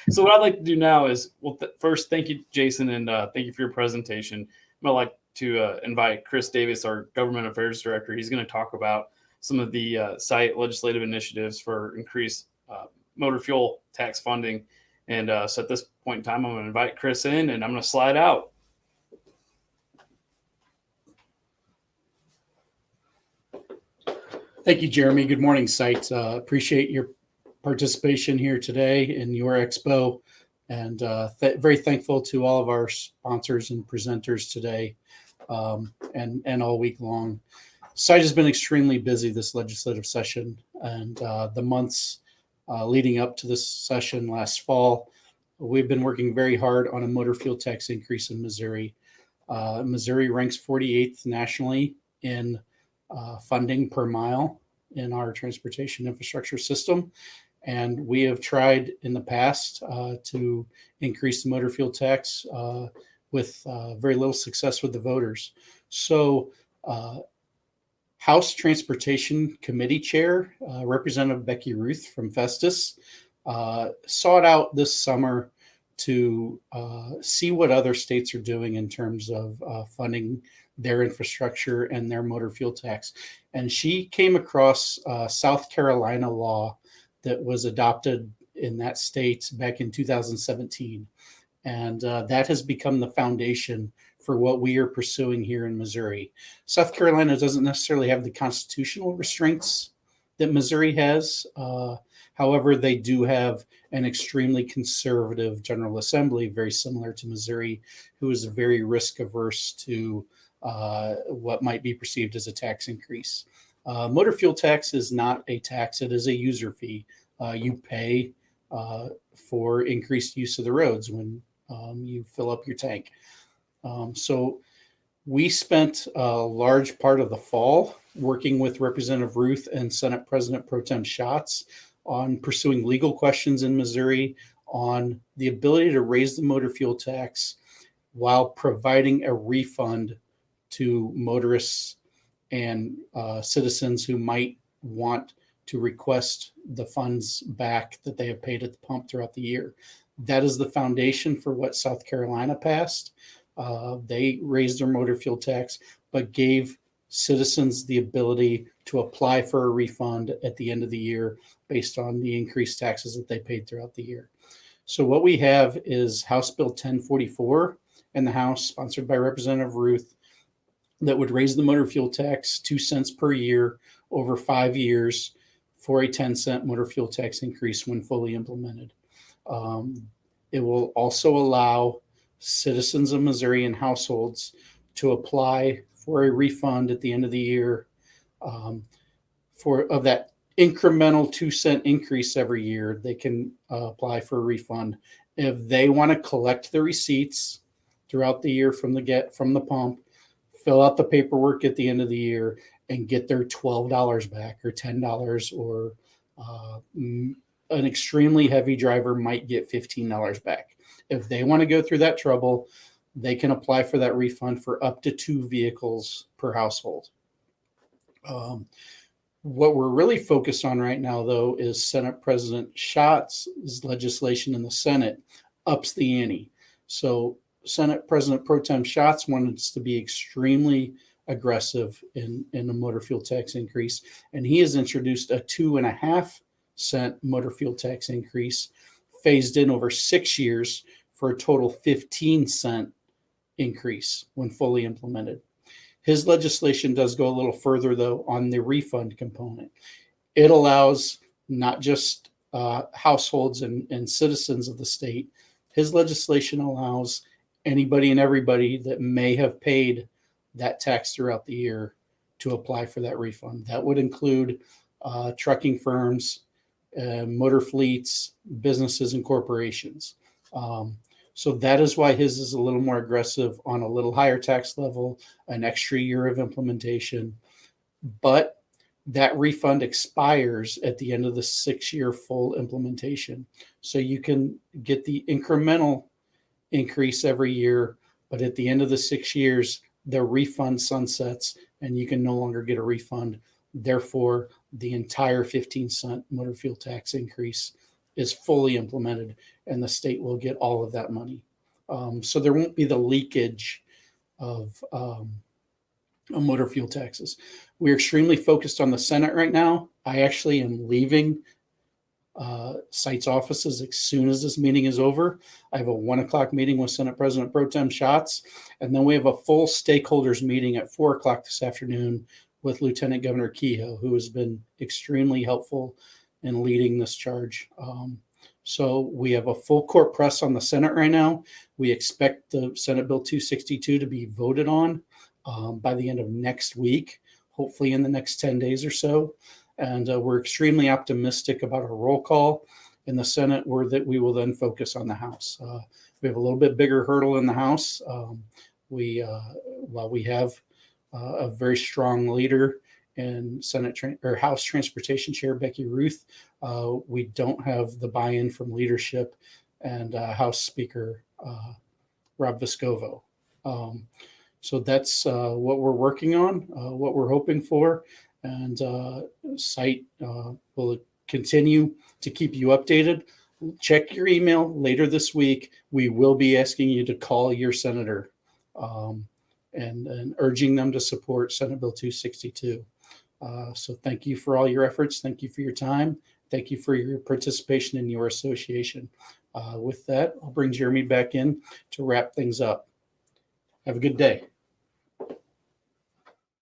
So what I'd like to do now is, well, first, thank you, Jason, and thank you for your presentation. I'd like to invite Chris Davis, our Government Affairs Director. He's going to talk about some of the site legislative initiatives for increased motor fuel tax funding. And so at this point in time, I'm going to invite Chris in, and I'm going to slide out. Thank you, Jeremy. Good morning, site. Appreciate your participation here today in your expo, and very thankful to all of our sponsors and presenters today, and all week long. Site has been extremely busy this legislative session, and the months leading up to this session last fall, we've been working very hard on a motor fuel tax increase in Missouri. Missouri ranks 48th nationally in funding per mile in our transportation infrastructure system. And we have tried in the past to increase the motor fuel tax with very little success with the voters. So House Transportation Committee Chair, Representative Becky Ruth from Festus, sought out this summer to see what other states are doing in terms of funding their infrastructure and their motor fuel tax. And she came across South Carolina law that was adopted in that state back in 2017. And that has become the foundation for what we are pursuing here in Missouri. South Carolina doesn't necessarily have the constitutional restraints that Missouri has. However, they do have an extremely conservative General Assembly, very similar to Missouri, who is very risk averse to what might be perceived as a tax increase. Motor fuel tax is not a tax, it is a user fee. You pay for increased use of the roads when you fill up your tank. So we spent a large part of the fall working with Representative Ruth and Senate President Pro Tem Schatz on pursuing legal questions in Missouri on the ability to raise the motor fuel tax while providing a refund to motorists and citizens who might want to request the funds back that they have paid at the pump throughout the year. That is the foundation for what South Carolina passed. They raised their motor fuel tax, but gave citizens the ability to apply for a refund at the end of the year based on the increased taxes that they paid throughout the year. So what we have is House Bill 1044 in the House, sponsored by Representative Ruth, that would raise the motor fuel tax 2 cents per year over 5 years for a 10-cent motor fuel tax increase when fully implemented. It will also allow citizens of Missouri and households to apply for a refund at the end of the year of that incremental 2 cent increase every year. They can apply for a refund if they want to collect the receipts throughout the year from the pump, fill out the paperwork at the end of the year, and get their $12 back or $10, or an extremely heavy driver might get $15 back. If they want to go through that trouble, they can apply for that refund for up to 2 vehicles per household. What we're really focused on right now, though, is Senate President Schatz's legislation in the Senate ups the ante. So Senate President Pro Tem Schatz wanted us to be extremely aggressive in the motor fuel tax increase, and he has introduced a 2.5 cent motor fuel tax increase phased in over 6 years for a total 15 cent increase when fully implemented. His legislation does go a little further, though, on the refund component. It allows not just households and citizens of the state. His legislation allows anybody and everybody that may have paid that tax throughout the year to apply for that refund. That would include trucking firms, motor fleets, businesses, and corporations. So that is why his is a little more aggressive on a little higher tax level, an extra year of implementation. But that refund expires at the end of the 6-year full implementation. So you can get the incremental increase every year, but at the end of the 6 years, the refund sunsets and you can no longer get a refund. Therefore, the entire 15 cent motor fuel tax increase is fully implemented, and the state will get all of that money. So there won't be the leakage of motor fuel taxes. We're extremely focused on the Senate right now. I actually am leaving Site's offices as soon as this meeting is over. I have a 1:00 meeting with Senate President Pro Tem Schatz, and then we have a full stakeholders meeting at 4:00 this afternoon with Lieutenant Governor Kehoe, who has been extremely helpful in leading this charge. So we have a full court press on the Senate right now. We expect the Senate Bill 262 to be voted on by the end of next week, hopefully in the next 10 days or so. And we're extremely optimistic about a roll call in the Senate, where that we will then focus on the House. We have a little bit bigger hurdle in the House. While we have a very strong leader in House Transportation Chair Becky Ruth, we don't have the buy-in from leadership and House Speaker Rob Vescovo. So that's what we're working on, what we're hoping for, and Site will continue to keep you updated. Check your email later this week. We will be asking you to call your senator and urging them to support Senate Bill 262. So thank you for all your efforts. Thank you for your time. Thank you for your participation in your association. With that, I'll bring Jeremy back in to wrap things up. Have a good day.